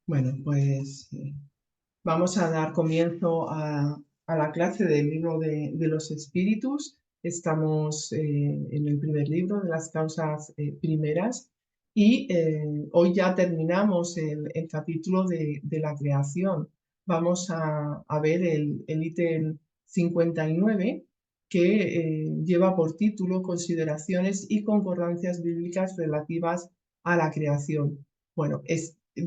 Bueno, pues vamos a dar comienzo a la clase del libro de los espíritus. Estamos en el primer libro de las causas primeras y hoy ya terminamos el capítulo de la creación. Vamos a ver el ítem 59 que lleva por título Consideraciones y concordancias bíblicas relativas a la creación. Bueno,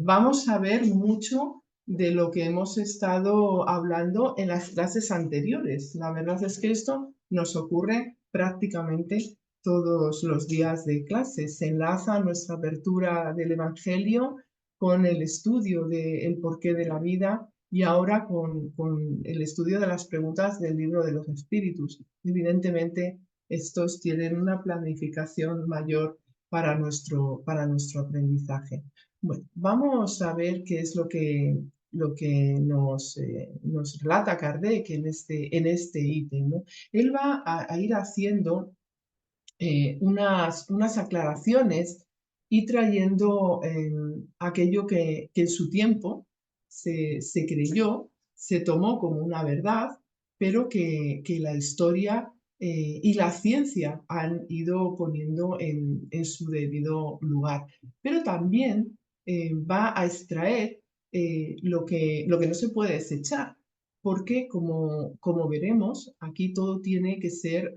vamos a ver mucho de lo que hemos estado hablando en las clases anteriores. La verdad es que esto nos ocurre prácticamente todos los días de clase. Se enlaza nuestra apertura del Evangelio con el estudio del porqué de la vida y ahora con el estudio de las preguntas del libro de los espíritus. Evidentemente, estos tienen una planificación mayor para nuestro aprendizaje. Bueno, vamos a ver qué es lo que nos relata Kardec en este ítem, ¿no? Él va a ir haciendo unas aclaraciones y trayendo aquello que en su tiempo se creyó, se tomó como una verdad, pero que la historia y la ciencia han ido poniendo en su debido lugar. Pero también va a extraer lo que no se puede desechar, porque como veremos, aquí todo tiene que ser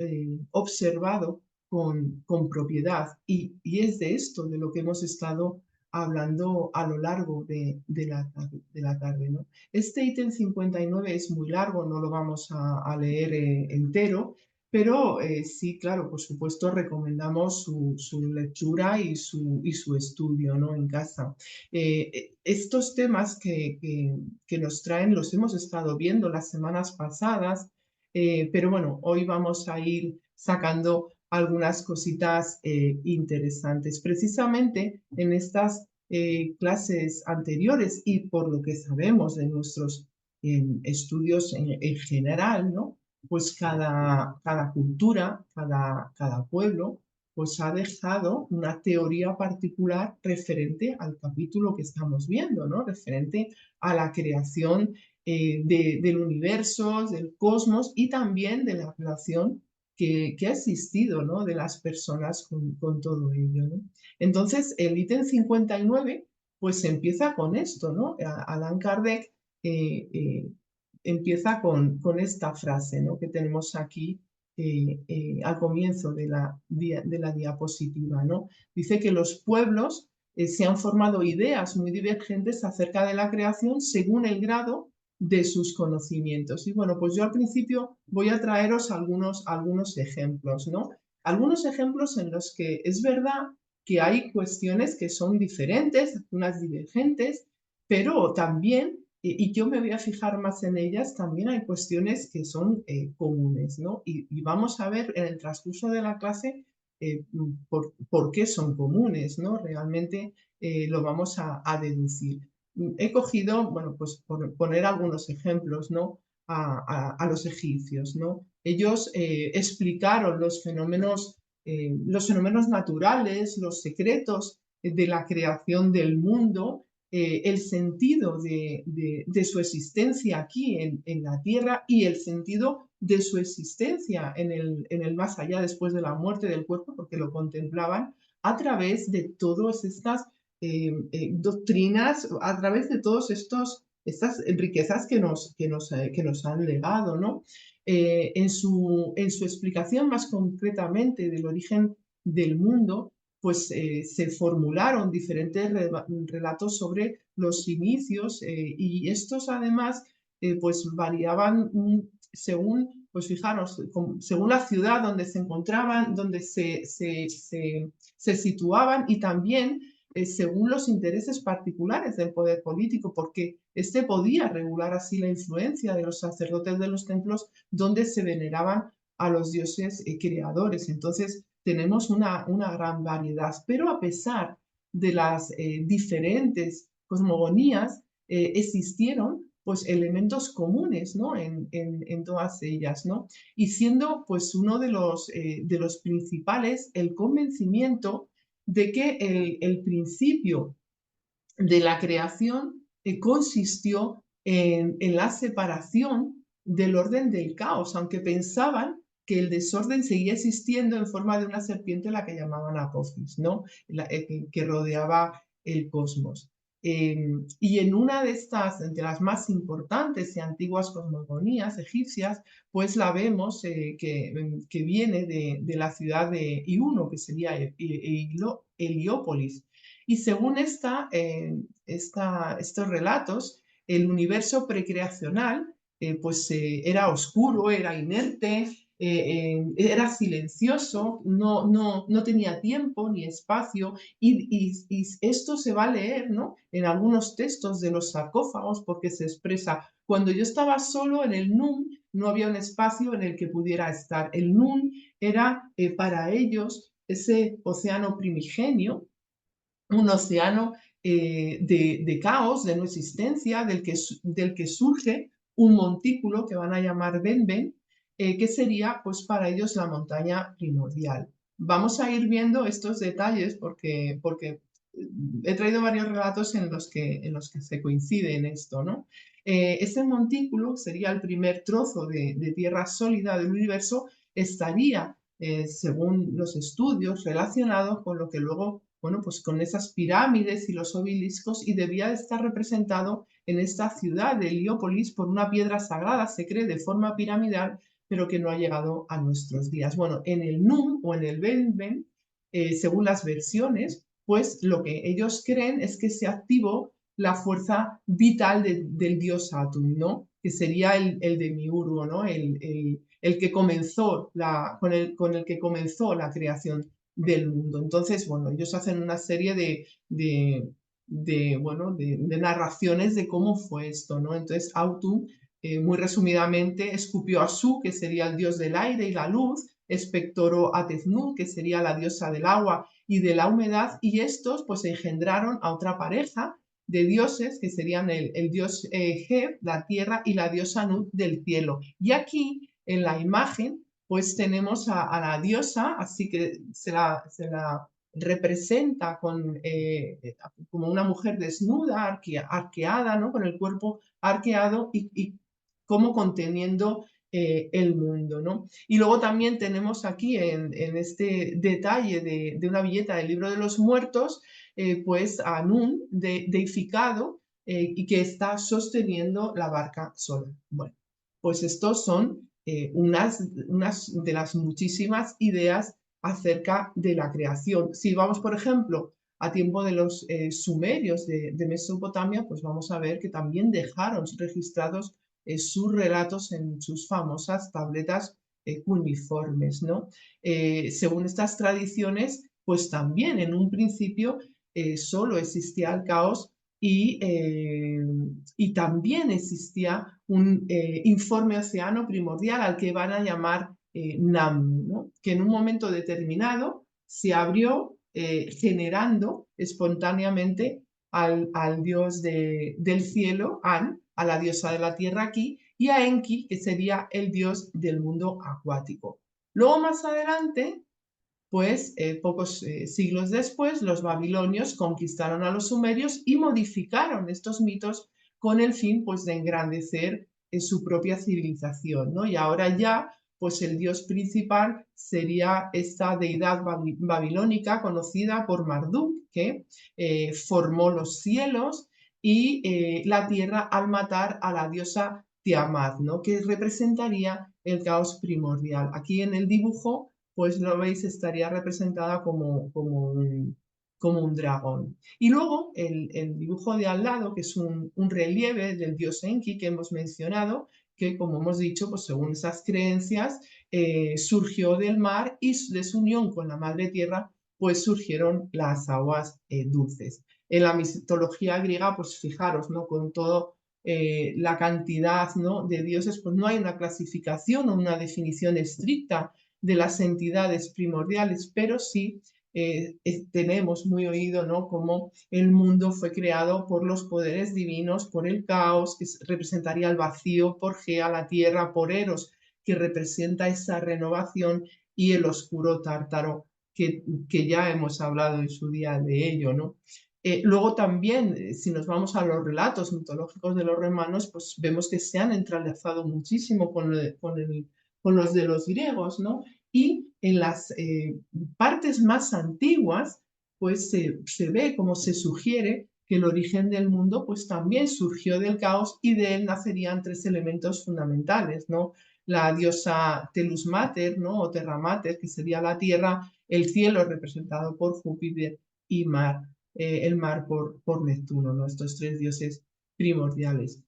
observado con propiedad. Y es de esto de lo que hemos estado hablando a lo largo de la tarde, ¿no? Este ítem 59 es muy largo, no lo vamos a leer entero, pero sí, claro, por supuesto, recomendamos su lectura y su estudio, ¿no? En casa. Estos temas que nos traen los hemos estado viendo las semanas pasadas, pero bueno, hoy vamos a ir sacando algunas cositas interesantes. Precisamente en estas clases anteriores y por lo que sabemos de nuestros estudios en general, ¿no? Pues cada cultura, cada pueblo, pues ha dejado una teoría particular referente al capítulo que estamos viendo, ¿no? Referente a la creación del universo, del cosmos y también de la relación que ha existido, ¿no? De las personas con todo ello, ¿no? Entonces, el ítem 59, pues empieza con esto, ¿no? Allan Kardec empieza con esta frase, ¿no? Que tenemos aquí al comienzo de la diapositiva, ¿no? Dice que los pueblos se han formado ideas muy divergentes acerca de la creación según el grado de sus conocimientos. Y bueno, pues yo al principio voy a traeros algunos ejemplos, ¿no? Algunos ejemplos en los que es verdad que hay cuestiones que son diferentes, unas divergentes, pero también, y yo me voy a fijar más en ellas, también hay cuestiones que son comunes, ¿no? Y vamos a ver en el transcurso de la clase por qué son comunes, ¿no? Realmente lo vamos a deducir. He cogido, bueno, pues por poner algunos ejemplos, ¿no? A los egipcios, ¿no? Ellos explicaron los fenómenos naturales, los secretos de la creación del mundo, el sentido de su existencia aquí en la Tierra y el sentido de su existencia en el más allá después de la muerte del cuerpo, porque lo contemplaban a través de todas estas doctrinas, a través de todas estas riquezas que nos han legado, ¿no? En su explicación más concretamente del origen del mundo, pues se formularon diferentes relatos sobre los inicios y estos además pues variaban según, pues fijaros, según la ciudad donde se encontraban, donde se situaban y también según los intereses particulares del poder político, porque este podía regular así la influencia de los sacerdotes de los templos donde se veneraban a los dioses creadores. Entonces, tenemos una gran variedad, pero a pesar de las diferentes cosmogonías, existieron pues elementos comunes, ¿no? en todas ellas, ¿no? Y siendo pues uno de los principales el convencimiento de que el principio de la creación consistió en la separación del orden del caos, aunque pensaban que el desorden seguía existiendo en forma de una serpiente, la que llamaban Apophis, ¿no? Que rodeaba el cosmos. Y en una de estas, de las más importantes y antiguas cosmogonías egipcias, pues la vemos que viene de la ciudad de Iuno, que sería Heliópolis. Y según estos relatos, el universo precreacional pues era oscuro, era inerte, era silencioso, no tenía tiempo ni espacio, y esto se va a leer, ¿no?, en algunos textos de los sarcófagos, porque se expresa: cuando yo estaba solo en el Nun, no había un espacio en el que pudiera estar. El Nun era para ellos ese océano primigenio, un océano de caos, de no existencia, del que surge un montículo que van a llamar Benben, que sería pues para ellos la montaña primordial. Vamos a ir viendo estos detalles porque he traído varios relatos en los que se coincide en esto, ¿no? Ese montículo sería el primer trozo de tierra sólida del universo, estaría, según los estudios, relacionado con lo que luego, bueno, pues con esas pirámides y los obeliscos, y debía de estar representado en esta ciudad de Heliópolis por una piedra sagrada, se cree, de forma piramidal, pero que no ha llegado a nuestros días. Bueno, en el Num o en el Benben, según las versiones, pues lo que ellos creen es que se activó la fuerza vital del dios Atum, ¿no?, que sería el demiurgo, ¿no?, el que comenzó con el que comenzó la creación del mundo. Entonces, bueno, ellos hacen una serie de narraciones de cómo fue esto, ¿no? Entonces, Autumn, muy resumidamente, escupió a Su, que sería el dios del aire y la luz, expectoró a Tezmut, que sería la diosa del agua y de la humedad, y estos pues engendraron a otra pareja de dioses, que serían el dios Heb, la tierra, y la diosa Nut, del cielo. Y aquí, en la imagen, pues tenemos a la diosa, así que se la representa como una mujer desnuda, arqueada, ¿no?, con el cuerpo arqueado y como conteniendo el mundo, ¿no? Y luego también tenemos aquí en este detalle de una viñeta del libro de los muertos, pues a Nun deificado, y que está sosteniendo la barca sola. Bueno, pues estos son unas de las muchísimas ideas acerca de la creación. Si vamos, por ejemplo, a tiempo de los sumerios de Mesopotamia, pues vamos a ver que también dejaron registrados sus relatos en sus famosas tabletas cuneiformes, ¿no? Según estas tradiciones, pues también en un principio solo existía el caos y también existía un informe océano primordial al que van a llamar Nam, ¿no?, que en un momento determinado se abrió generando espontáneamente al dios del cielo, An, a la diosa de la tierra aquí, y a Enki, que sería el dios del mundo acuático. Luego, más adelante, pues pocos siglos después, los babilonios conquistaron a los sumerios y modificaron estos mitos con el fin, pues, de engrandecer su propia civilización, ¿no? Y ahora ya, pues el dios principal sería esta deidad babilónica conocida por Marduk, que formó los cielos y la tierra al matar a la diosa Tiamat, ¿no?, que representaría el caos primordial. Aquí en el dibujo, pues lo veis, estaría representada como un dragón. Y luego el dibujo de al lado, que es un relieve del dios Enki que hemos mencionado, que, como hemos dicho, pues según esas creencias, surgió del mar, y de su unión con la madre tierra, pues surgieron las aguas dulces. En la mitología griega, pues fijaros, ¿no?, con todo la cantidad, ¿no?, de dioses, pues no hay una clasificación o una definición estricta de las entidades primordiales, pero sí tenemos muy oído, ¿no?, cómo el mundo fue creado por los poderes divinos, por el caos, que representaría el vacío, por Gea, la tierra, por Eros, que representa esa renovación, y el oscuro Tártaro, que ya hemos hablado en su día de ello, ¿no? Luego también, si nos vamos a los relatos mitológicos de los romanos, pues vemos que se han entrelazado muchísimo con los de los griegos, ¿no? Y en las partes más antiguas, pues se ve como se sugiere que el origen del mundo pues también surgió del caos y de él nacerían tres elementos fundamentales, ¿no? La diosa Telus Mater, ¿no? O Terra Mater, que sería la tierra, el cielo representado por Júpiter y mar, el mar por Neptuno, ¿no? Estos tres dioses primordiales.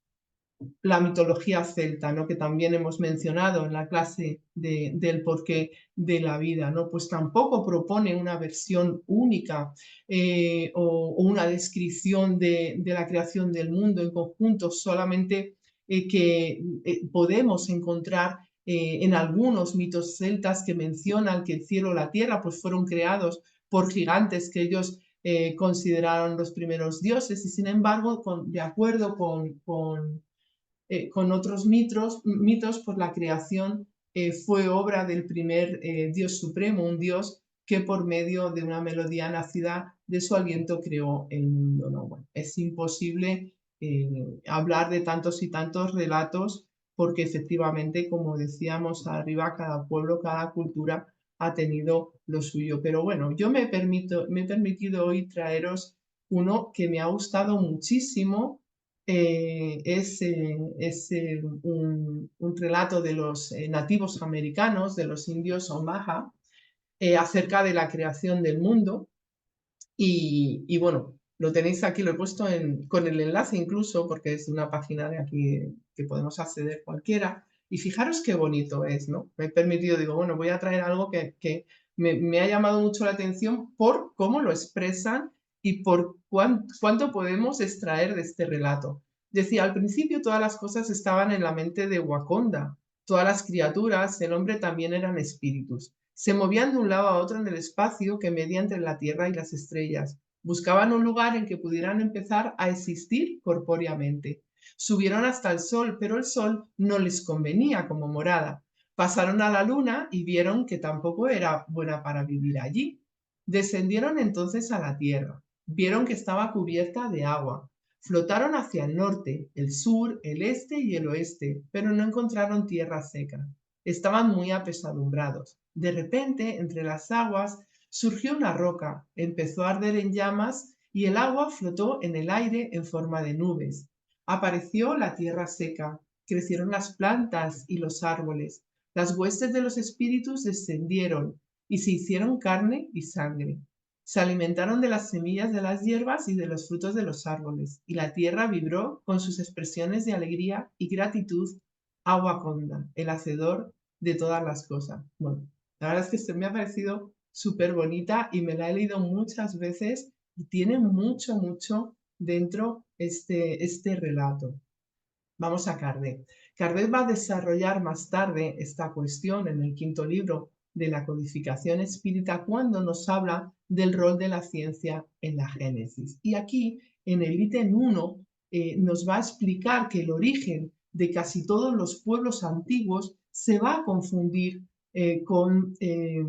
La mitología celta, ¿no? Que también hemos mencionado en la clase del porqué de la vida, ¿no? Pues tampoco propone una versión única o una descripción de la creación del mundo en conjunto, solamente que podemos encontrar en algunos mitos celtas que mencionan que el cielo y la tierra pues fueron creados por gigantes que ellos consideraron los primeros dioses y sin embargo, de acuerdo con otros mitos, pues la creación fue obra del primer Dios supremo, un Dios que por medio de una melodía nacida de su aliento creó el mundo, ¿no? Bueno, es imposible hablar de tantos y tantos relatos porque efectivamente, como decíamos arriba, cada pueblo, cada cultura ha tenido lo suyo. Pero bueno, yo me he permitido hoy traeros uno que me ha gustado muchísimo, un relato de los nativos americanos, de los indios Omaha, acerca de la creación del mundo. Y bueno, lo tenéis aquí, lo he puesto con el enlace incluso, porque es una página de aquí que podemos acceder cualquiera. Y fijaros qué bonito es, ¿no? Me he permitido, digo, bueno, voy a traer algo que me ha llamado mucho la atención por cómo lo expresan y por cuánto podemos extraer de este relato. Decía, al principio todas las cosas estaban en la mente de Wakonda, todas las criaturas, el hombre también eran espíritus. Se movían de un lado a otro en el espacio que media entre la Tierra y las estrellas. Buscaban un lugar en que pudieran empezar a existir corpóreamente. Subieron hasta el Sol, pero el Sol no les convenía como morada. Pasaron a la Luna y vieron que tampoco era buena para vivir allí. Descendieron entonces a la Tierra. Vieron que estaba cubierta de agua. Flotaron hacia el norte, el sur, el este y el oeste, pero no encontraron tierra seca. Estaban muy apesadumbrados. De repente, entre las aguas, surgió una roca, empezó a arder en llamas y el agua flotó en el aire en forma de nubes. Apareció la tierra seca, crecieron las plantas y los árboles. Las huestes de los espíritus descendieron y se hicieron carne y sangre. Se alimentaron de las semillas de las hierbas y de los frutos de los árboles, y la tierra vibró con sus expresiones de alegría y gratitud a Wakonda, el hacedor de todas las cosas. Bueno, la verdad es que se me ha parecido súper bonita y me la he leído muchas veces y tiene mucho, mucho dentro este relato. Vamos a Kardec. Kardec va a desarrollar más tarde esta cuestión en el quinto libro de la codificación espírita cuando nos habla del rol de la ciencia en la Génesis. Y aquí, en el ítem 1, nos va a explicar que el origen de casi todos los pueblos antiguos se va a confundir eh, con, eh,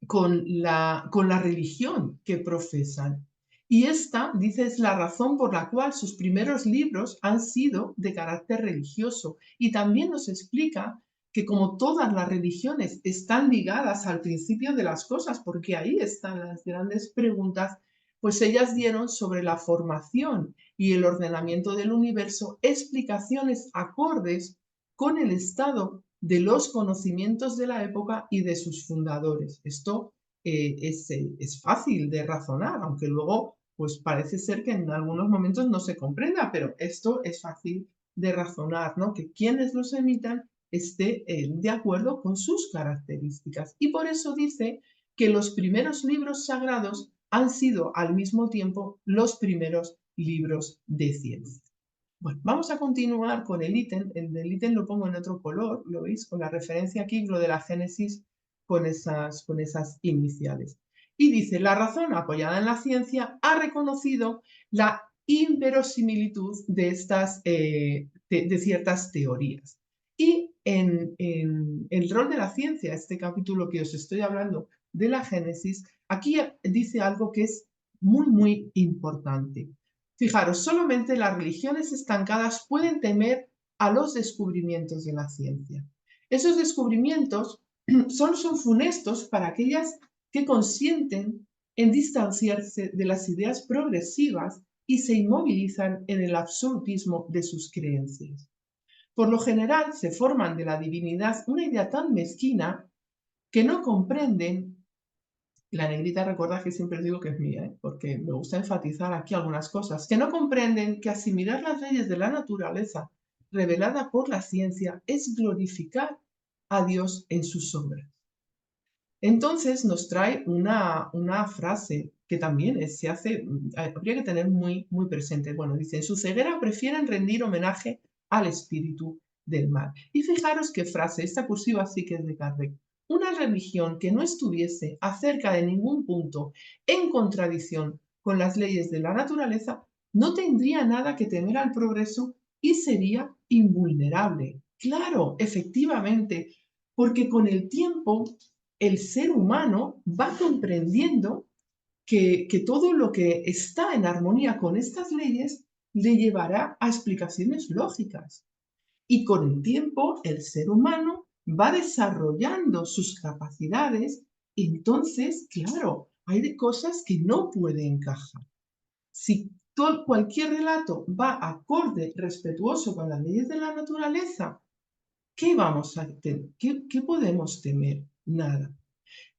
con la religión que profesan. Y esta, dice, es la razón por la cual sus primeros libros han sido de carácter religioso. Y también nos explica que como todas las religiones están ligadas al principio de las cosas, porque ahí están las grandes preguntas, pues ellas dieron sobre la formación y el ordenamiento del universo explicaciones acordes con el estado de los conocimientos de la época y de sus fundadores. Esto es fácil de razonar, aunque luego pues parece ser que en algunos momentos no se comprenda, pero esto es fácil de razonar, ¿no? Que quienes los emitan esté de acuerdo con sus características. Y por eso dice que los primeros libros sagrados han sido al mismo tiempo los primeros libros de ciencia. Bueno, vamos a continuar con el ítem. El ítem lo pongo en otro color, ¿lo veis? Con la referencia aquí, lo de la Génesis con esas iniciales. Y dice, la razón apoyada en la ciencia ha reconocido la inverosimilitud de, de ciertas teorías. Y en el rol de la ciencia, este capítulo que os estoy hablando de la Génesis, aquí dice algo que es muy, muy importante. Fijaros, solamente las religiones estancadas pueden temer a los descubrimientos de la ciencia. Esos descubrimientos son funestos para aquellas que consienten en distanciarse de las ideas progresivas y se inmovilizan en el absolutismo de sus creencias. Por lo general, se forman de la divinidad una idea tan mezquina que no comprenden. La negrita, recuerda que siempre digo que es mía, porque me gusta enfatizar aquí algunas cosas, que no comprenden que asimilar las leyes de la naturaleza revelada por la ciencia es glorificar a Dios en sus obras. Entonces nos trae una frase que también se hace, habría que tener muy, muy presente. Bueno, dice, en su ceguera prefieren rendir homenaje al espíritu del mal. Y fijaros qué frase, esta cursiva sí que es de Kardec. Una religión que no estuviese acerca de ningún punto en contradicción con las leyes de la naturaleza no tendría nada que temer al progreso y sería invulnerable. Claro, efectivamente, porque con el tiempo el ser humano va comprendiendo que todo lo que está en armonía con estas leyes le llevará a explicaciones lógicas. Y con el tiempo el ser humano va desarrollando sus capacidades, entonces, claro, hay de cosas que no puede encajar. Si cualquier relato va acorde, respetuoso con las leyes de la naturaleza, ¿qué vamos a temer? ¿Qué podemos temer? Nada.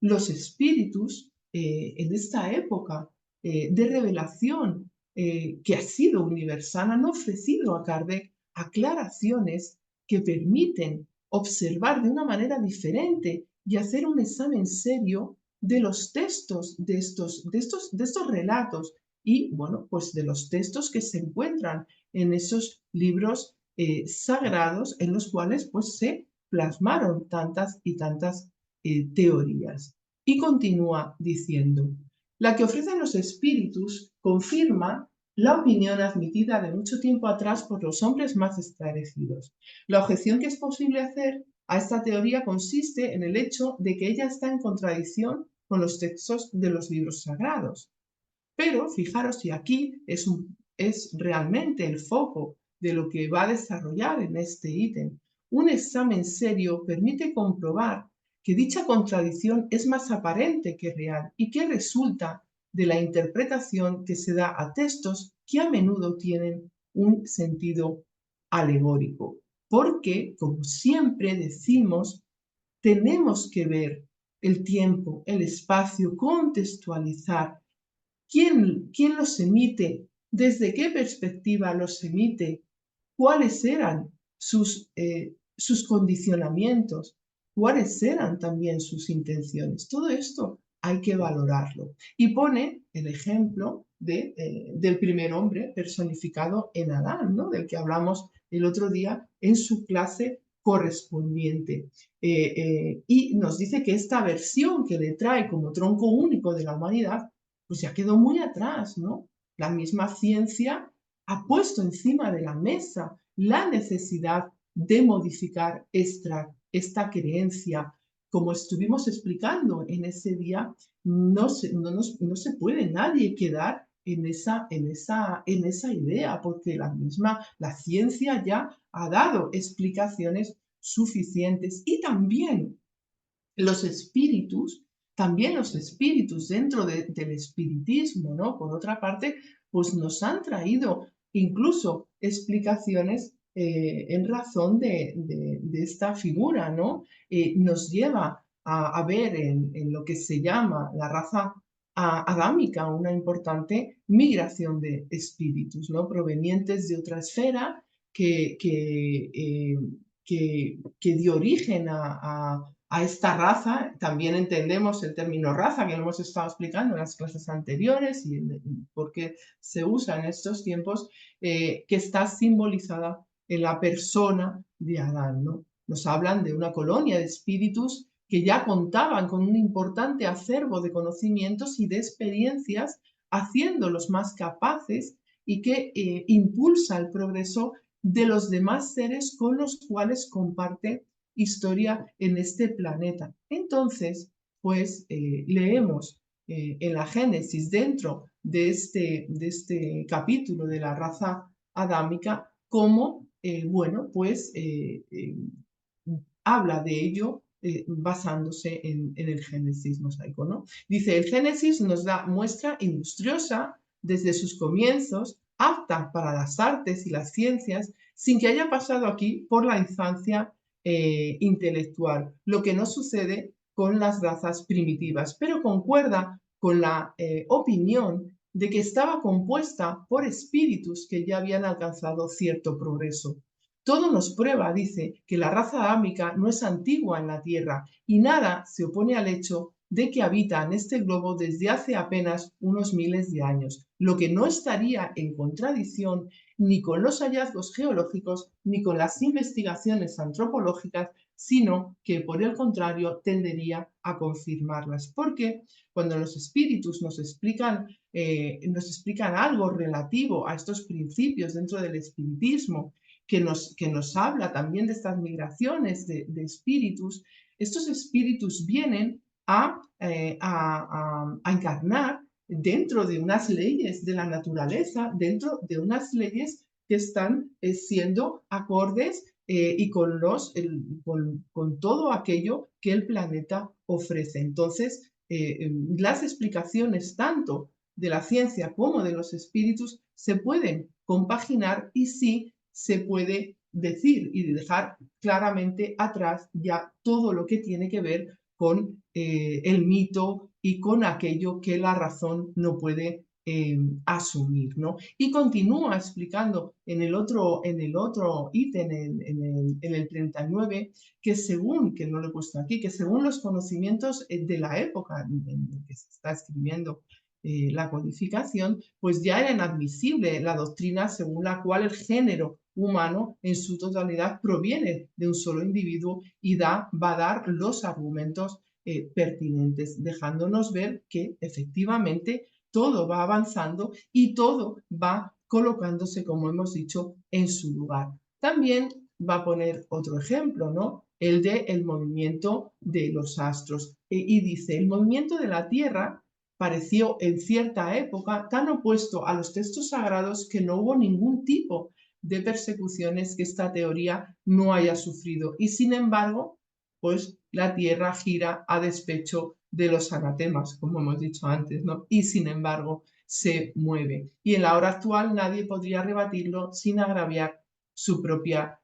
Los espíritus en esta época de revelación que ha sido universal han ofrecido a Kardec aclaraciones que permiten observar de una manera diferente y hacer un examen serio de los textos de estos relatos y, bueno, pues de los textos que se encuentran en esos libros sagrados en los cuales pues se plasmaron tantas y tantas teorías. Y continúa diciendo, la que ofrecen los espíritus confirma la opinión admitida de mucho tiempo atrás por los hombres más esclarecidos. La objeción que es posible hacer a esta teoría consiste en el hecho de que ella está en contradicción con los textos de los libros sagrados. Pero fijaros, y aquí es realmente el foco de lo que va a desarrollar en este ítem. Un examen serio permite comprobar que dicha contradicción es más aparente que real y que resulta de la interpretación que se da a textos que a menudo tienen un sentido alegórico. Porque, como siempre decimos, tenemos que ver el tiempo, el espacio, contextualizar quién los emite, desde qué perspectiva los emite, cuáles eran sus condicionamientos, cuáles eran también sus intenciones. Todo esto hay que valorarlo. Y pone el ejemplo del primer hombre personificado en Adán, ¿no? Del que hablamos el otro día en su clase correspondiente. Y nos dice que esta versión que le trae como tronco único de la humanidad pues ya quedó muy atrás, ¿no? La misma ciencia ha puesto encima de la mesa la necesidad de modificar esta creencia. Como estuvimos explicando en ese día, no se puede nadie quedar en esa idea, porque la ciencia ya ha dado explicaciones suficientes y los espíritus, también los espíritus dentro del espiritismo, ¿no? Por otra parte, pues nos han traído incluso explicaciones en razón de esta figura, ¿no? Nos lleva a ver en lo que se llama la raza adámica una importante migración de espíritus, ¿no? Provenientes de otra esfera que dio origen a esta raza. También entendemos el término raza, que lo hemos estado explicando en las clases anteriores y por qué se usa en estos tiempos, que está simbolizada en la persona de Adán, ¿no? Nos hablan de una colonia de espíritus que ya contaban con un importante acervo de conocimientos y de experiencias, haciéndolos más capaces y que impulsa el progreso de los demás seres con los cuales comparte historia en este planeta. Entonces, pues leemos en la Génesis, dentro de este capítulo de la raza adámica, cómo, bueno, pues habla de ello basándose en el Génesis mosaico, ¿no? Dice, el Génesis nos da muestra industriosa desde sus comienzos, apta para las artes y las ciencias, sin que haya pasado aquí por la infancia intelectual, lo que no sucede con las razas primitivas, pero concuerda con la opinión de que estaba compuesta por espíritus que ya habían alcanzado cierto progreso. Todo nos prueba, dice, que la raza adámica no es antigua en la Tierra y nada se opone al hecho de que habita en este globo desde hace apenas unos miles de años, lo que no estaría en contradicción ni con los hallazgos geológicos ni con las investigaciones antropológicas, sino que por el contrario tendería a confirmarlas. Porque cuando los espíritus nos explican algo relativo a estos principios dentro del espiritismo, que nos habla también de estas migraciones de espíritus, estos espíritus vienen a encarnar dentro de unas leyes de la naturaleza, dentro de unas leyes que están siendo acordes y con todo aquello que el planeta ofrece. Entonces, las explicaciones tanto de la ciencia como de los espíritus se pueden compaginar y sí se puede decir y dejar claramente atrás ya todo lo que tiene que ver con el mito y con aquello que la razón no puede asumir, ¿no? Y continúa explicando en el otro ítem, en el 39, que según, que no lo he puesto aquí, que según los conocimientos de la época en que se está escribiendo la codificación, pues ya era inadmisible la doctrina según la cual el género humano en su totalidad proviene de un solo individuo y va a dar los argumentos pertinentes, dejándonos ver que efectivamente todo va avanzando y todo va colocándose, como hemos dicho, en su lugar. También va a poner otro ejemplo, ¿no? El de el movimiento de los astros. Y dice, el movimiento de la Tierra pareció en cierta época tan opuesto a los textos sagrados que no hubo ningún tipo de persecuciones que esta teoría no haya sufrido. Y sin embargo, pues la Tierra gira a despecho de los anatemas, como hemos dicho antes, ¿no? Y sin embargo se mueve. Y en la hora actual nadie podría rebatirlo sin agraviar su propia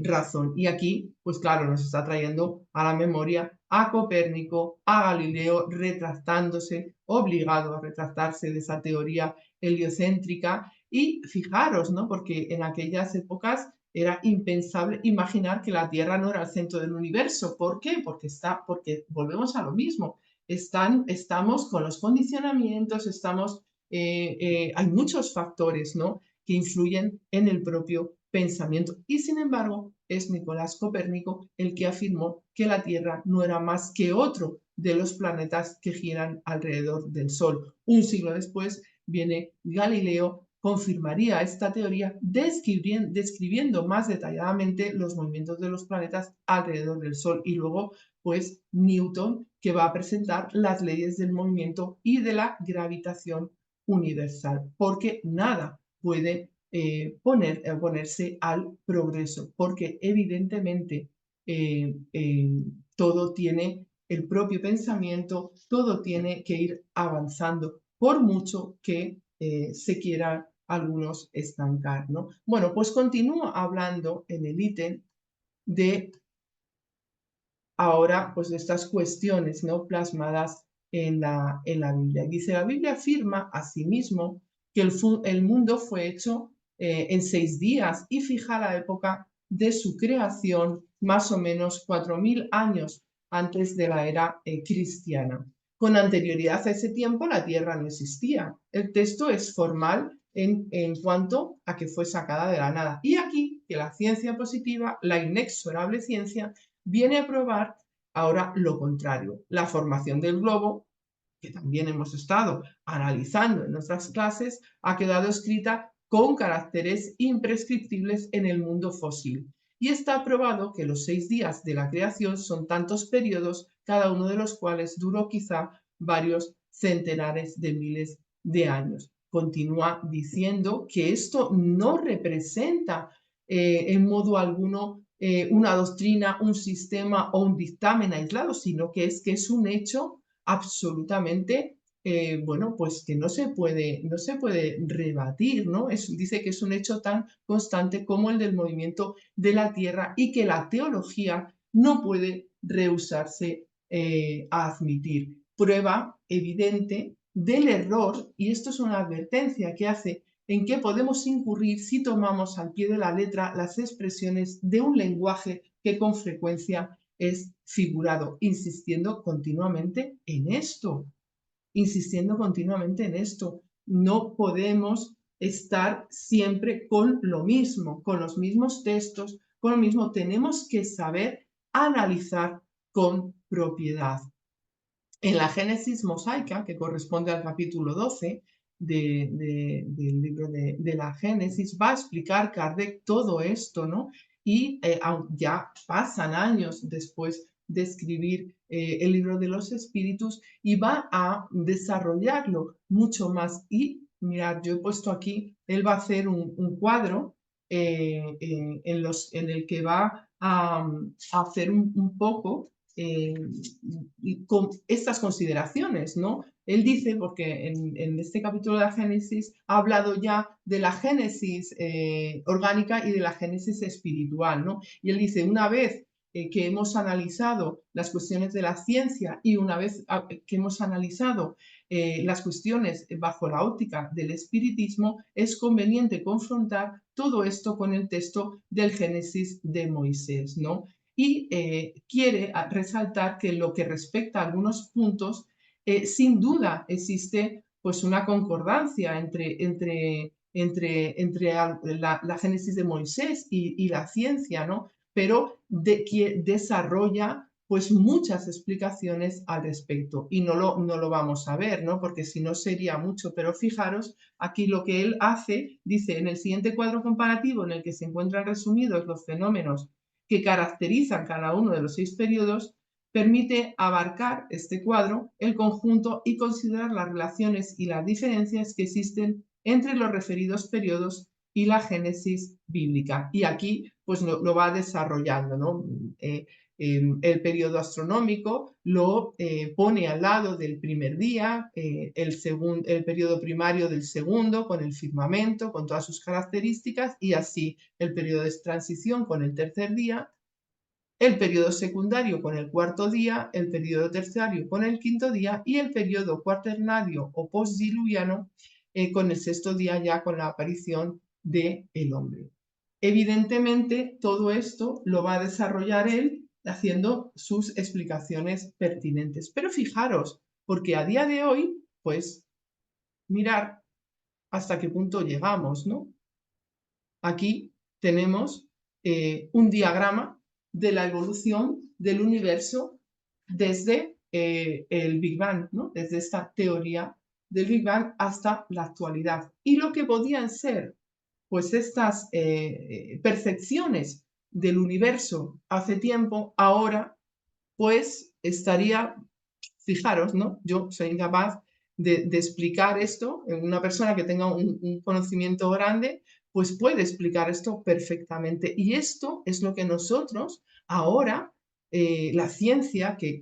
razón. Y aquí, pues claro, nos está trayendo a la memoria a Copérnico, a Galileo, retractándose, obligado a retractarse de esa teoría heliocéntrica. Y fijaros, ¿no? Porque en aquellas épocas era impensable imaginar que la Tierra no era el centro del universo. ¿Por qué? Porque volvemos a lo mismo. Estamos con los condicionamientos, hay muchos factores, ¿no? Que influyen en el propio pensamiento. Y sin embargo, es Nicolás Copérnico el que afirmó que la Tierra no era más que otro de los planetas que giran alrededor del Sol. Un siglo después viene Galileo, confirmaría esta teoría describiendo más detalladamente los movimientos de los planetas alrededor del Sol. Y luego, pues, Newton, que va a presentar las leyes del movimiento y de la gravitación universal, porque nada puede ponerse al progreso, porque evidentemente todo tiene el propio pensamiento, todo tiene que ir avanzando, por mucho que se quieran algunos estancar, ¿no? Bueno, pues continúo hablando en el ítem de ahora, pues de estas cuestiones, ¿no? Plasmadas en la Biblia. Dice, la Biblia afirma asimismo que el mundo fue hecho en 6 días y fija la época de su creación más o menos 4000 años antes de la era cristiana. Con anterioridad a ese tiempo la Tierra no existía. El texto es formal en cuanto a que fue sacada de la nada. Y aquí que la ciencia positiva, la inexorable ciencia, viene a probar ahora lo contrario. La formación del globo, que también hemos estado analizando en nuestras clases, ha quedado escrita con caracteres imprescriptibles en el mundo fósil. Y está probado que los 6 días de la creación son tantos periodos, cada uno de los cuales duró quizá varios centenares de miles de años. Continúa diciendo que esto no representa en modo alguno una doctrina, un sistema o un dictamen aislado, sino que es un hecho absolutamente, bueno, pues que no se puede rebatir, ¿no? Dice que es un hecho tan constante como el del movimiento de la Tierra y que la teología no puede rehusarse a admitir. Prueba evidente del error, y esto es una advertencia que hace en que podemos incurrir si tomamos al pie de la letra las expresiones de un lenguaje que con frecuencia es figurado, insistiendo continuamente en esto. No podemos estar siempre con lo mismo, con los mismos textos, con lo mismo. Tenemos que saber analizar con propiedad. En la Génesis mosaica, que corresponde al capítulo 12 del libro de la Génesis, va a explicar Kardec todo esto, ¿no? Y ya pasan años después de escribir el libro de los espíritus y va a desarrollarlo mucho más. Y mirad, yo he puesto aquí, él va a hacer un cuadro en el que va a hacer un poco con estas consideraciones, ¿no? Él dice, porque en este capítulo de la Génesis ha hablado ya de la Génesis orgánica y de la Génesis espiritual, ¿no? Y él dice, una vez que hemos analizado las cuestiones de la ciencia y una vez que hemos analizado las cuestiones bajo la óptica del espiritismo, es conveniente confrontar todo esto con el texto del Génesis de Moisés, ¿no? Y quiere resaltar que en lo que respecta a algunos puntos, sin duda existe pues una concordancia entre la Génesis de Moisés y la ciencia, ¿no? Pero que desarrolla pues muchas explicaciones al respecto y no lo vamos a ver, ¿no? Porque si no sería mucho, pero fijaros, aquí lo que él hace, dice, en el siguiente cuadro comparativo en el que se encuentran resumidos los fenómenos que caracterizan cada uno de los 6 periodos, permite abarcar este cuadro, el conjunto y considerar las relaciones y las diferencias que existen entre los referidos periodos y la génesis bíblica. Y aquí pues lo va desarrollando, ¿no? El periodo astronómico lo pone al lado del primer día, el periodo primario del segundo, con el firmamento, con todas sus características, y así el periodo de transición con el tercer día, el periodo secundario con el cuarto día, el periodo terciario con el quinto día y el periodo cuaternario o postdiluviano con el sexto día, ya con la aparición del hombre. Evidentemente, todo esto lo va a desarrollar él haciendo sus explicaciones pertinentes. Pero fijaros, porque a día de hoy, pues, mirar hasta qué punto llegamos, ¿no? Aquí tenemos un diagrama de la evolución del universo desde el Big Bang, ¿no? Desde esta teoría del Big Bang hasta la actualidad. Y lo que podían ser pues estas percepciones del universo hace tiempo, ahora pues estaría, fijaros, ¿no? Yo soy incapaz de explicar esto. Una persona que tenga un conocimiento grande, pues puede explicar esto perfectamente. Y esto es lo que nosotros ahora, la ciencia que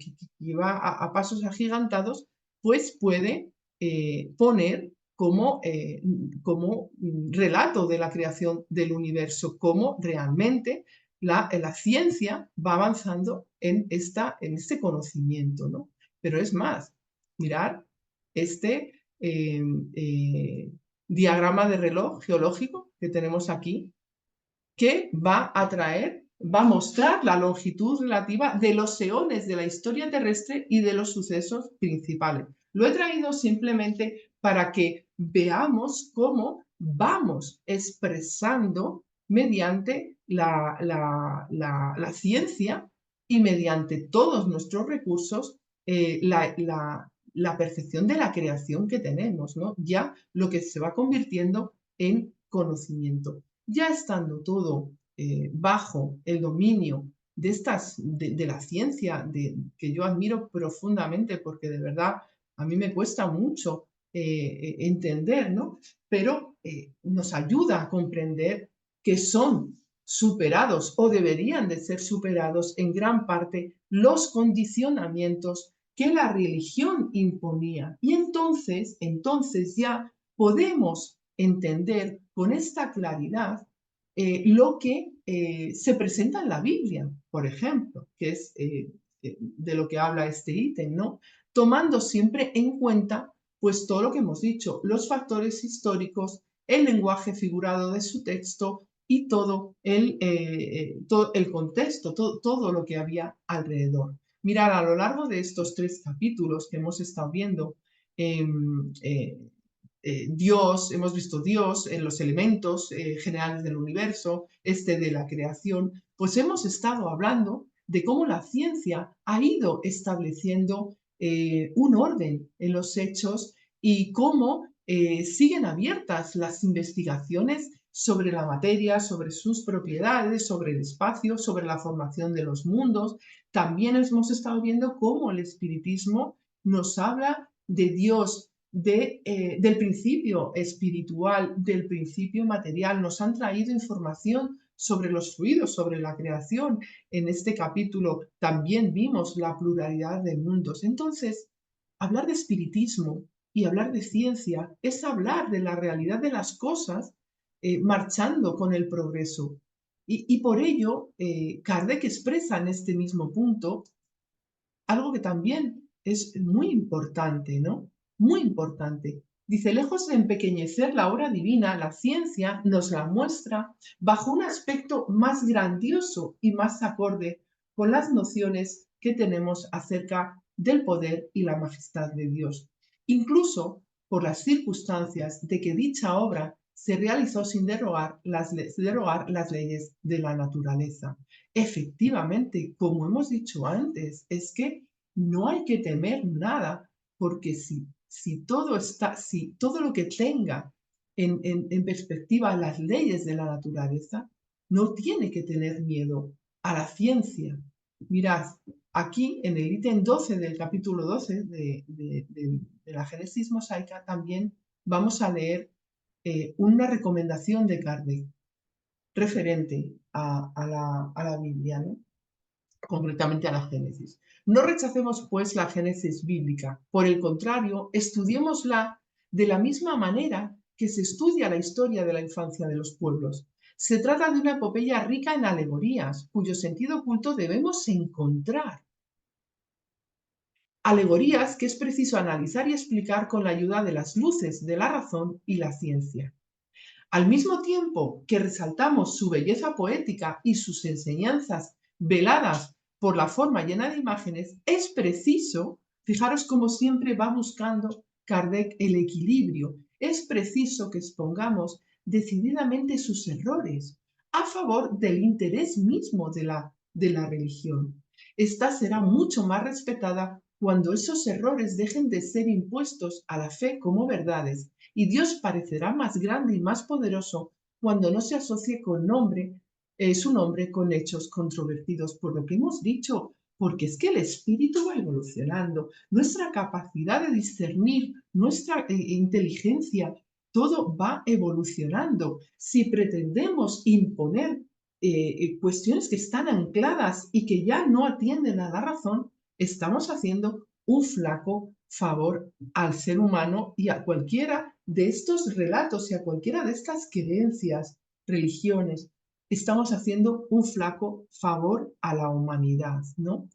va a pasos agigantados, pues puede poner como relato de la creación del universo, cómo realmente la ciencia va avanzando en este conocimiento, ¿no? Pero es más, mirar este diagrama de reloj geológico que tenemos aquí, que va a mostrar la longitud relativa de los eones de la historia terrestre y de los sucesos principales. Lo he traído simplemente para que veamos cómo vamos expresando mediante la ciencia y mediante todos nuestros recursos la percepción de la creación que tenemos, ¿no? Ya lo que se va convirtiendo en conocimiento. Ya estando todo bajo el dominio de la ciencia, que yo admiro profundamente porque de verdad a mí me cuesta mucho entender, ¿no? Pero nos ayuda a comprender que son superados o deberían de ser superados en gran parte los condicionamientos que la religión imponía. Y entonces ya podemos entender con esta claridad lo que se presenta en la Biblia, por ejemplo, que es de lo que habla este ítem, ¿no? Tomando siempre en cuenta, pues todo lo que hemos dicho, los factores históricos, el lenguaje figurado de su texto y todo el contexto, todo lo que había alrededor. Mirad, a lo largo de estos 3 capítulos que hemos estado viendo, Dios, hemos visto Dios en los elementos generales del universo, de la creación, pues hemos estado hablando de cómo la ciencia ha ido estableciendo un orden en los hechos y cómo siguen abiertas las investigaciones sobre la materia, sobre sus propiedades, sobre el espacio, sobre la formación de los mundos. También hemos estado viendo cómo el espiritismo nos habla de Dios, del principio espiritual, del principio material. Nos han traído información sobre los fluidos, sobre la creación. En este capítulo también vimos la pluralidad de mundos. Entonces, hablar de espiritismo y hablar de ciencia es hablar de la realidad de las cosas marchando con el progreso. Y por ello, Kardec expresa en este mismo punto algo que también es muy importante, ¿no? Muy importante. Dice, lejos de empequeñecer la obra divina, la ciencia nos la muestra bajo un aspecto más grandioso y más acorde con las nociones que tenemos acerca del poder y la majestad de Dios. Incluso por las circunstancias de que dicha obra se realizó sin derogar las leyes de la naturaleza. Efectivamente, como hemos dicho antes, es que no hay que temer nada, porque si todo lo que tenga en perspectiva las leyes de la naturaleza, no tiene que tener miedo a la ciencia. Mirad, aquí en el ítem 12 del capítulo 12 de la Génesis mosaica también vamos a leer una recomendación de Kardec referente a la Biblia, ¿no? Concretamente a la Génesis. No rechacemos, pues, la Génesis bíblica. Por el contrario, estudiémosla de la misma manera que se estudia la historia de la infancia de los pueblos. Se trata de una epopeya rica en alegorías, cuyo sentido oculto debemos encontrar. Alegorías que es preciso analizar y explicar con la ayuda de las luces de la razón y la ciencia. Al mismo tiempo que resaltamos su belleza poética y sus enseñanzas veladas por la forma llena de imágenes, es preciso, fijaros como siempre va buscando Kardec el equilibrio, es preciso que expongamos decididamente sus errores a favor del interés mismo de la religión. Esta será mucho más respetada cuando esos errores dejen de ser impuestos a la fe como verdades, y Dios parecerá más grande y más poderoso cuando no se asocie su nombre con hechos controvertidos, por lo que hemos dicho, porque es que el espíritu va evolucionando, nuestra capacidad de discernir, nuestra inteligencia, todo va evolucionando. Si pretendemos imponer cuestiones que están ancladas y que ya no atienden a la razón, estamos haciendo un flaco favor al ser humano y a cualquiera de estos relatos y a cualquiera de estas creencias, religiones. Estamos haciendo un flaco favor a la humanidad, ¿no?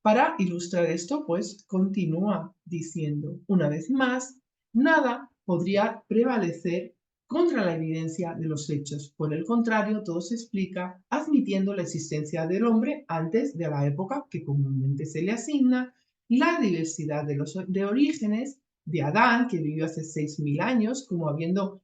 Para ilustrar esto, pues continúa diciendo, una vez más, nada podría prevalecer contra la evidencia de los hechos. Por el contrario, todo se explica admitiendo la existencia del hombre antes de la época que comúnmente se le asigna, la diversidad de orígenes de Adán, que vivió hace 6.000 años, como habiendo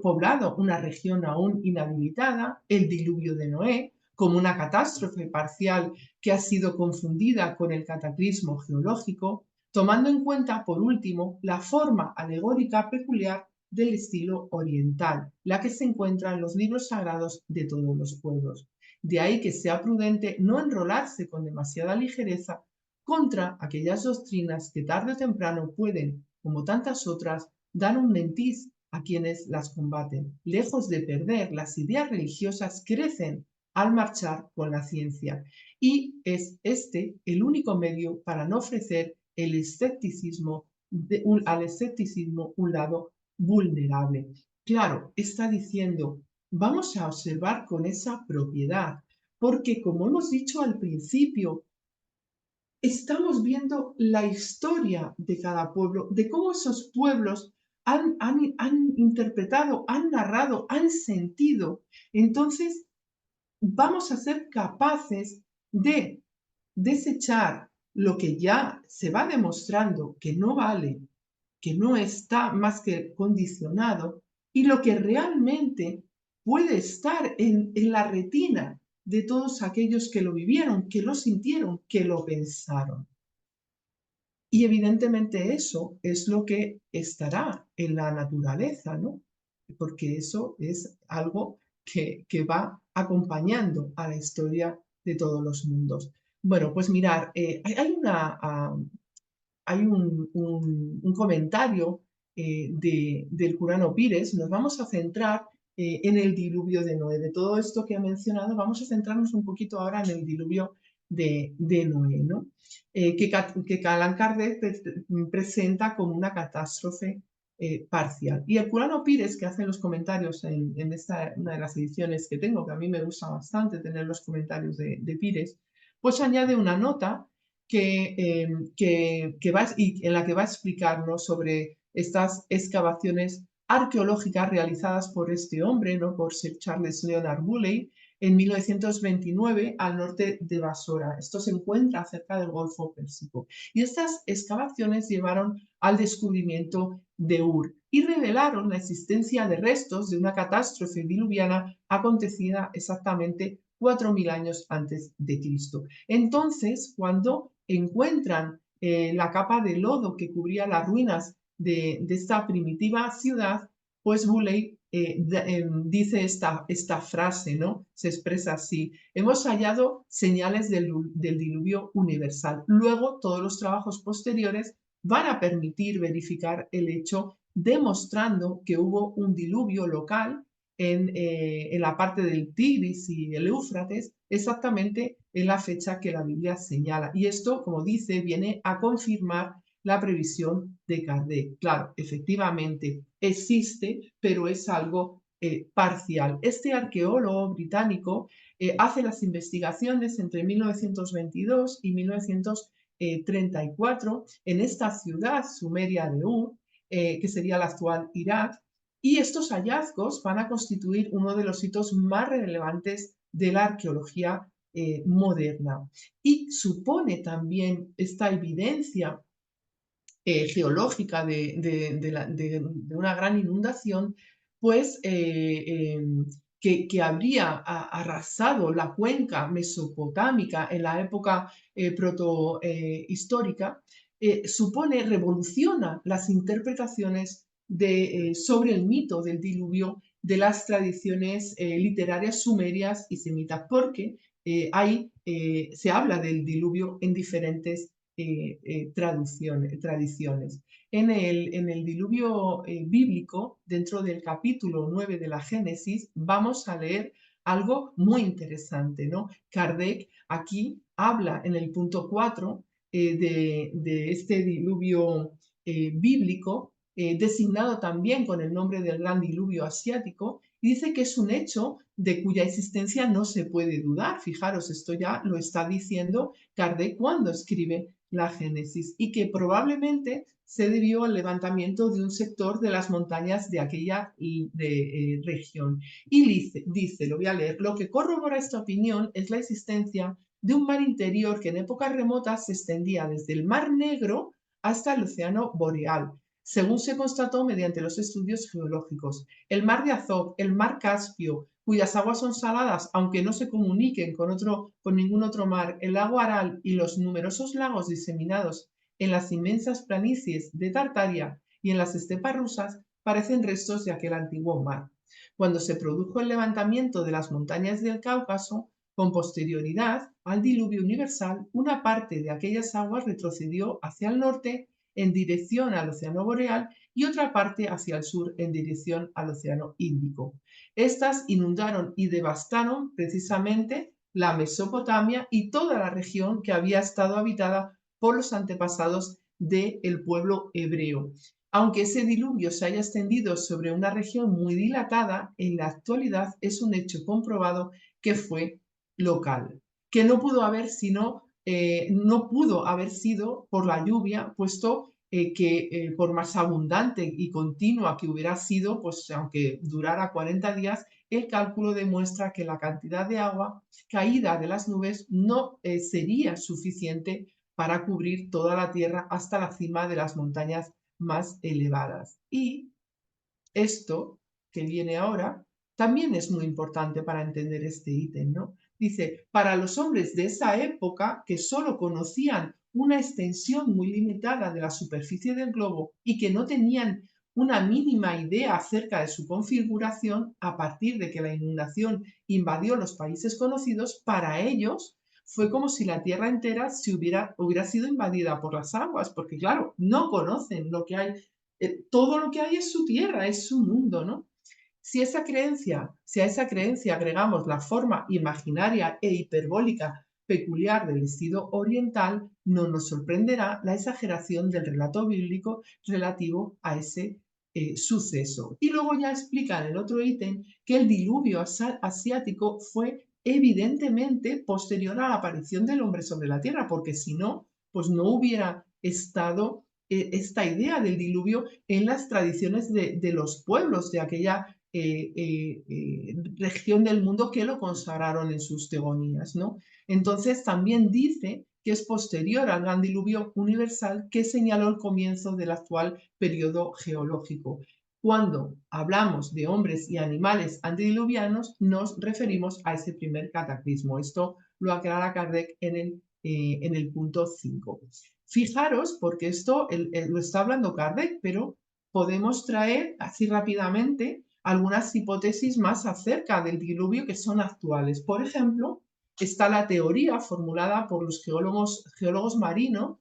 poblado una región aún inhabilitada, el diluvio de Noé, como una catástrofe parcial que ha sido confundida con el cataclismo geológico, tomando en cuenta, por último, la forma alegórica peculiar del estilo oriental, la que se encuentra en los libros sagrados de todos los pueblos. De ahí que sea prudente no enrolarse con demasiada ligereza contra aquellas doctrinas que tarde o temprano pueden como tantas otras, dan un mentis a quienes las combaten. Lejos de perder, las ideas religiosas crecen al marchar con la ciencia. Y es este el único medio para no ofrecer al escepticismo un lado vulnerable. Claro, está diciendo, vamos a observar con esa propiedad, porque como hemos dicho al principio, estamos viendo la historia de cada pueblo, de cómo esos pueblos han interpretado, han narrado, han sentido. Entonces, vamos a ser capaces de desechar lo que ya se va demostrando que no vale, que no está más que condicionado, y lo que realmente puede estar en la retina de todos aquellos que lo vivieron, que lo sintieron, que lo pensaron. Y evidentemente eso es lo que estará en la naturaleza, ¿no? Porque eso es algo que va acompañando a la historia de todos los mundos. Bueno, pues mirar, hay un comentario del Curano Pires. Nos vamos a centrar en el diluvio de Noé. De todo esto que he mencionado, vamos a centrarnos un poquito ahora en el diluvio de Noé, ¿no? Que Allan Kardec presenta como una catástrofe parcial. Y el Curano Pires, que hace los comentarios en una de las ediciones que tengo, que a mí me gusta bastante tener los comentarios de Pires, pues añade una nota en la que va a explicarnos sobre estas excavaciones arqueológicas realizadas por este hombre, ¿no? Por Sir Charles Leonard Woolley, en 1929 al norte de Basora. Esto se encuentra cerca del Golfo Pérsico. Y estas excavaciones llevaron al descubrimiento de Ur y revelaron la existencia de restos de una catástrofe diluviana acontecida exactamente 4.000 años antes de Cristo. Entonces, cuando encuentran la capa de lodo que cubría las ruinas de esta primitiva ciudad, pues Bulley dice esta frase, ¿no? Se expresa así: hemos hallado señales del diluvio universal. Luego, todos los trabajos posteriores van a permitir verificar el hecho, demostrando que hubo un diluvio local en la parte del Tigris y el Éufrates, exactamente en la fecha que la Biblia señala. Y esto, como dice, viene a confirmar la previsión de Kardec. Claro, efectivamente existe, pero es algo parcial. Este arqueólogo británico hace las investigaciones entre 1922 y 1934 en esta ciudad sumeria de Ur, que sería la actual Irak, y estos hallazgos van a constituir uno de los hitos más relevantes de la arqueología moderna. Y supone también esta evidencia geológica de una gran inundación, pues que habría arrasado la cuenca mesopotámica en la época protohistórica, revoluciona las interpretaciones sobre el mito del diluvio de las tradiciones literarias sumerias y semitas, porque se habla del diluvio en diferentes tradiciones. En el diluvio bíblico, dentro del capítulo 9 de la Génesis, vamos a leer algo muy interesante, ¿no? Kardec aquí habla en el punto 4 de este diluvio bíblico, designado también con el nombre del gran diluvio asiático, y dice que es un hecho de cuya existencia no se puede dudar. Fijaros, esto ya lo está diciendo Kardec cuando escribe la Génesis, y que probablemente se debió al levantamiento de un sector de las montañas de aquella región. Y dice, lo voy a leer: lo que corrobora esta opinión es la existencia de un mar interior que en épocas remotas se extendía desde el Mar Negro hasta el Océano Boreal, según se constató mediante los estudios geológicos. El mar de Azov, el mar Caspio, cuyas aguas son saladas, aunque no se comuniquen con ningún otro mar, el lago Aral y los numerosos lagos diseminados en las inmensas planicies de Tartaria y en las estepas rusas, parecen restos de aquel antiguo mar. Cuando se produjo el levantamiento de las montañas del Cáucaso, con posterioridad al diluvio universal, una parte de aquellas aguas retrocedió hacia el norte en dirección al Océano Boreal y otra parte hacia el sur en dirección al Océano Índico. Estas inundaron y devastaron precisamente la Mesopotamia y toda la región que había estado habitada por los antepasados del pueblo hebreo. Aunque ese diluvio se haya extendido sobre una región muy dilatada, en la actualidad es un hecho comprobado que fue local, que no pudo haber no pudo haber sido por la lluvia, puesto que por más abundante y continua que hubiera sido, pues aunque durara 40 días, el cálculo demuestra que la cantidad de agua caída de las nubes no sería suficiente para cubrir toda la tierra hasta la cima de las montañas más elevadas. Y esto que viene ahora también es muy importante para entender este ítem, ¿no? Dice, para los hombres de esa época que solo conocían una extensión muy limitada de la superficie del globo y que no tenían una mínima idea acerca de su configuración a partir de que la inundación invadió los países conocidos, para ellos fue como si la tierra entera hubiera sido invadida por las aguas, porque claro, no conocen lo que hay, todo lo que hay es su tierra, es su mundo, ¿no? Si a esa creencia agregamos la forma imaginaria e hiperbólica peculiar del estilo oriental, no nos sorprenderá la exageración del relato bíblico relativo a ese suceso. Y luego ya explica en el otro ítem que el diluvio asiático fue evidentemente posterior a la aparición del hombre sobre la tierra, porque si no, pues no hubiera estado esta idea del diluvio en las tradiciones de los pueblos de aquella región del mundo que lo consagraron en sus teogonías, ¿no? Entonces también dice que es posterior al gran diluvio universal que señaló el comienzo del actual periodo geológico. Cuando hablamos de hombres y animales antediluvianos, nos referimos a ese primer cataclismo. Esto lo aclara Kardec en el punto 5. Fijaros, porque esto lo está hablando Kardec, pero podemos traer así rápidamente algunas hipótesis más acerca del diluvio que son actuales. Por ejemplo, está la teoría formulada por los geólogos marinos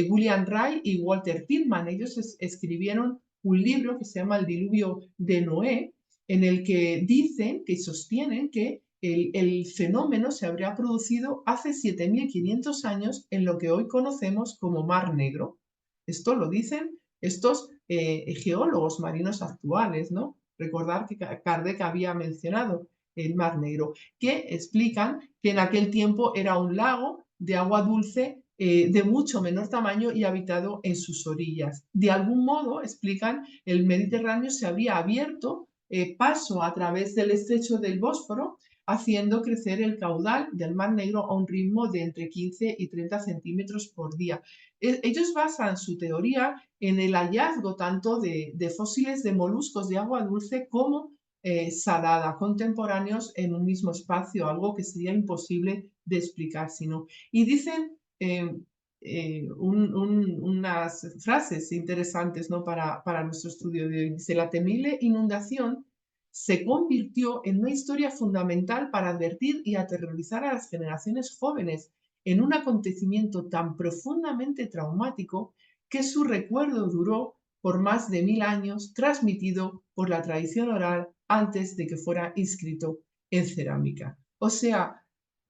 William Wright y Walter Tillman. Ellos escribieron un libro que se llama El diluvio de Noé, en el que dicen, que sostienen que el fenómeno se habría producido hace 7.500 años en lo que hoy conocemos como Mar Negro. Esto lo dicen estos geólogos marinos actuales, ¿no? Recordar que Kardec había mencionado el Mar Negro, que explican que en aquel tiempo era un lago de agua dulce de mucho menor tamaño y habitado en sus orillas. De algún modo, explican, el Mediterráneo se había abierto paso a través del estrecho del Bósforo, haciendo crecer el caudal del Mar Negro a un ritmo de entre 15 y 30 centímetros por día. Ellos basan su teoría en el hallazgo tanto de fósiles de moluscos de agua dulce como salada, contemporáneos en un mismo espacio, algo que sería imposible de explicar si no. Y dicen unas frases interesantes, ¿no? para nuestro estudio de hoy. Dice, la temible inundación se convirtió en una historia fundamental para advertir y aterrorizar a las generaciones jóvenes en un acontecimiento tan profundamente traumático que su recuerdo duró por más de 1000 años, transmitido por la tradición oral antes de que fuera inscrito en cerámica. O sea,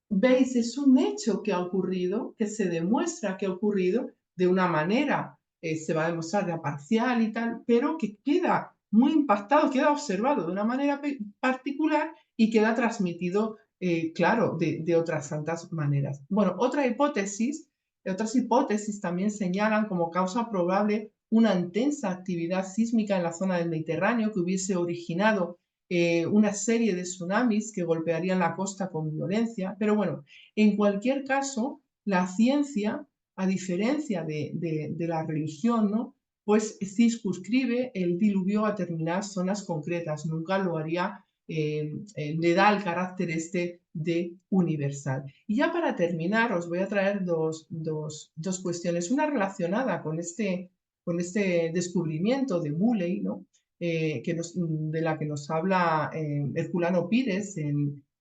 veis, es un hecho que ha ocurrido, que se demuestra que ha ocurrido de una manera, se va a demostrar ya parcial y tal, pero que queda muy impactado, queda observado de una manera particular y queda transmitido, claro, de otras tantas maneras. Bueno, otras hipótesis también señalan como causa probable una intensa actividad sísmica en la zona del Mediterráneo que hubiese originado una serie de tsunamis que golpearían la costa con violencia. Pero bueno, en cualquier caso, la ciencia, a diferencia de la religión, ¿no? Pues circunscribe el diluvio a determinadas zonas concretas, nunca lo haría, le da el carácter este de universal. Y ya para terminar, os voy a traer dos cuestiones, una relacionada con este descubrimiento de Muley, ¿no? De la que nos habla Herculano Pires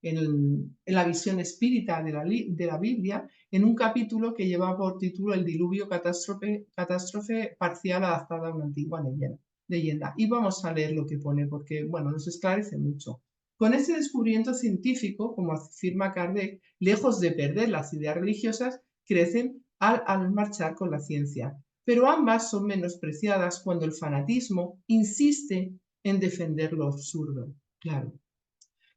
en la visión espírita de la Biblia, en un capítulo que lleva por título El diluvio, catástrofe parcial adaptada a una antigua leyenda. Y vamos a leer lo que pone porque, bueno, nos esclarece mucho. Con ese descubrimiento científico, como afirma Kardec, lejos de perder las ideas religiosas, crecen al marchar con la ciencia. Pero ambas son menospreciadas cuando el fanatismo insiste en defender lo absurdo. Claro,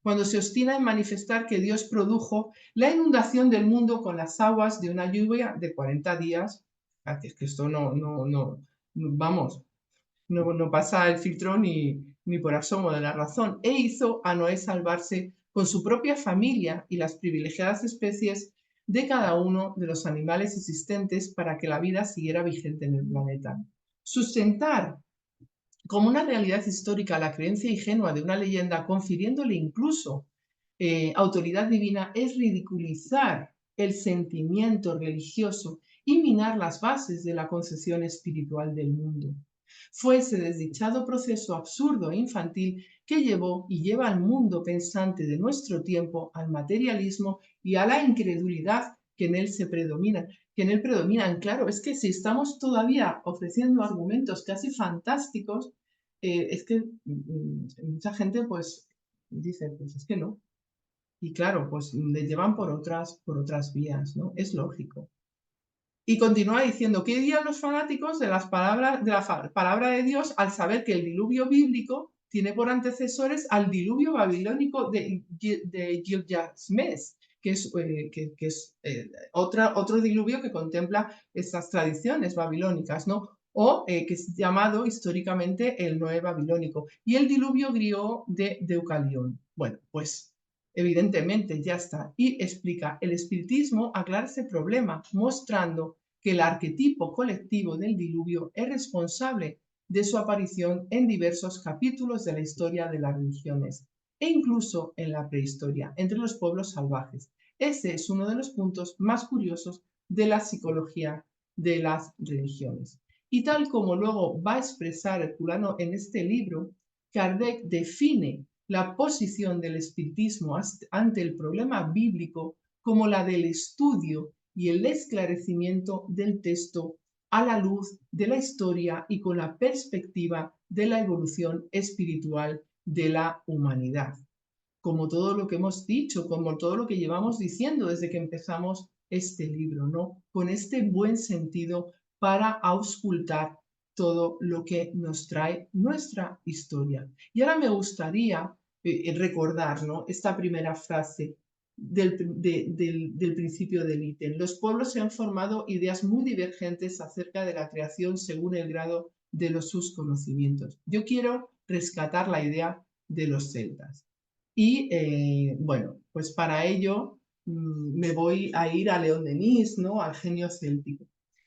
cuando se obstina en manifestar que Dios produjo la inundación del mundo con las aguas de una lluvia de 40 días. Es que esto vamos, no pasa el filtro ni por asomo de la razón. E hizo a Noé salvarse con su propia familia y las privilegiadas especies de cada uno de los animales existentes para que la vida siguiera vigente en el planeta. Sustentar como una realidad histórica la creencia ingenua de una leyenda, confiriéndole incluso autoridad divina, es ridiculizar el sentimiento religioso y minar las bases de la concepción espiritual del mundo. Fue ese desdichado proceso absurdo e infantil que llevó y lleva al mundo pensante de nuestro tiempo al materialismo y a la incredulidad que en él predominan. Claro, es que si estamos todavía ofreciendo argumentos casi fantásticos, es que mucha gente pues dice, pues es que no. Y claro, pues le llevan por otras vías, ¿no? Es lógico. Y continúa diciendo, ¿qué dirían los fanáticos de las palabras, de la palabra de Dios al saber que el diluvio bíblico tiene por antecesores al diluvio babilónico de Gilgamesh, que es otro diluvio que contempla estas tradiciones babilónicas, ¿no? O que es llamado históricamente el Noé babilónico, y el diluvio griego de Deucalión. Bueno, pues evidentemente ya está. Y explica, el espiritismo aclara ese problema, mostrando que el arquetipo colectivo del diluvio es responsable de su aparición en diversos capítulos de la historia de las religiones e incluso en la prehistoria, entre los pueblos salvajes. Ese es uno de los puntos más curiosos de la psicología de las religiones. Y tal como luego va a expresar Herculano en este libro, Kardec define la posición del espiritismo ante el problema bíblico como la del estudio y el esclarecimiento del texto a la luz de la historia y con la perspectiva de la evolución espiritual de la humanidad. Como todo lo que hemos dicho, como todo lo que llevamos diciendo desde que empezamos este libro, ¿no? Con este buen sentido para auscultar todo lo que nos trae nuestra historia. Y ahora me gustaría recordar, ¿no?, esta primera frase del principio del ítem. Los pueblos se han formado ideas muy divergentes acerca de la creación según el grado de sus conocimientos. Yo quiero rescatar la idea de los celtas. Y bueno, pues para ello me voy a ir a León Denis, ¿no?, al genio céltico.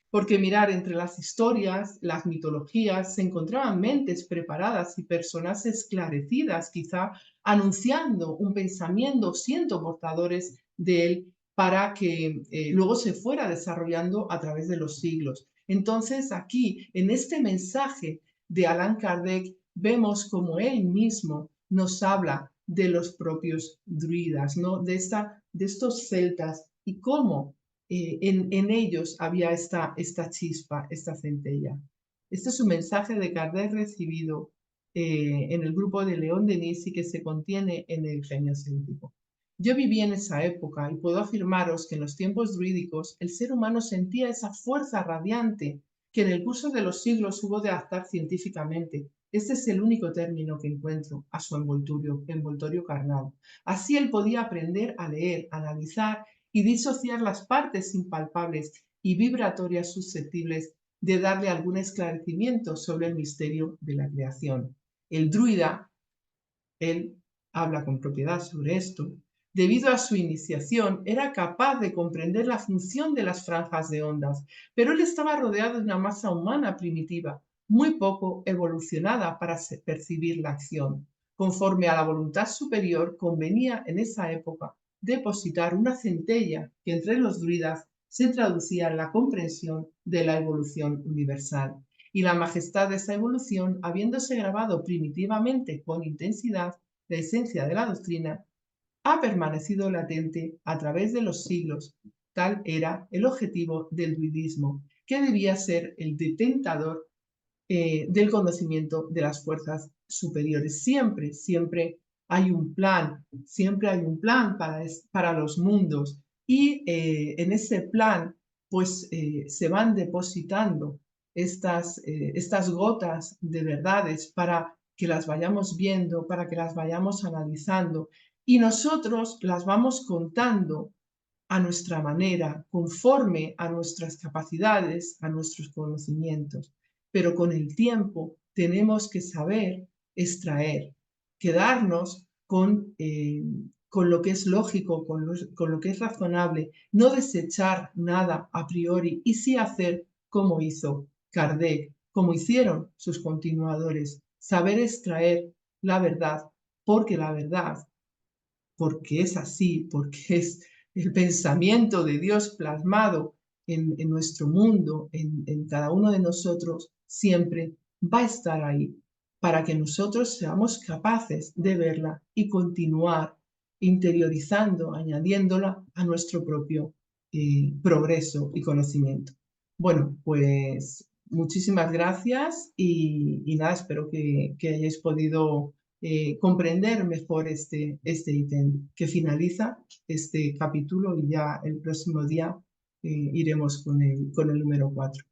Porque mirar, entre las historias, las mitologías, se encontraban mentes preparadas y personas esclarecidas, quizá anunciando un pensamiento, siendo portadores de él para que luego se fuera desarrollando a través de los siglos. Entonces, aquí, en este mensaje de Allan Kardec, vemos como él mismo nos habla de los propios druidas, ¿no?, de estos celtas y cómo en ellos había esta chispa, esta centella. Este es un mensaje de Kardec recibido en el grupo de León Denis y que se contiene en el genio céltico. Yo viví en esa época y puedo afirmaros que en los tiempos druídicos el ser humano sentía esa fuerza radiante que en el curso de los siglos hubo de adaptar científicamente. Este es el único término que encuentro a su envoltorio carnal. Así él podía aprender a leer, analizar y disociar las partes impalpables y vibratorias susceptibles de darle algún esclarecimiento sobre el misterio de la creación. El druida, él habla con propiedad sobre esto, debido a su iniciación, era capaz de comprender la función de las franjas de ondas, pero él estaba rodeado de una masa humana primitiva, muy poco evolucionada para percibir la acción. Conforme a la voluntad superior, convenía en esa época depositar una centella que entre los druidas se traducía en la comprensión de la evolución universal. Y la majestad de esa evolución, habiéndose grabado primitivamente con intensidad la esencia de la doctrina, ha permanecido latente a través de los siglos. Tal era el objetivo del druidismo, que debía ser el detentador del conocimiento de las fuerzas superiores. Siempre, siempre hay un plan para los mundos y en ese plan pues se van depositando estas gotas de verdades para que las vayamos viendo, para que las vayamos analizando y nosotros las vamos contando a nuestra manera, conforme a nuestras capacidades, a nuestros conocimientos. Pero con el tiempo tenemos que saber extraer, quedarnos con lo que es lógico, con lo que es razonable, no desechar nada a priori y sí hacer como hizo Kardec, como hicieron sus continuadores, saber extraer la verdad, porque la verdad porque es así, porque es el pensamiento de Dios plasmado en nuestro mundo, en cada uno de nosotros, siempre va a estar ahí para que nosotros seamos capaces de verla y continuar interiorizando, añadiéndola a nuestro propio progreso y conocimiento. Bueno, pues muchísimas gracias y nada, espero que hayáis podido comprender mejor este ítem que finaliza este capítulo y ya el próximo día iremos con el número 4.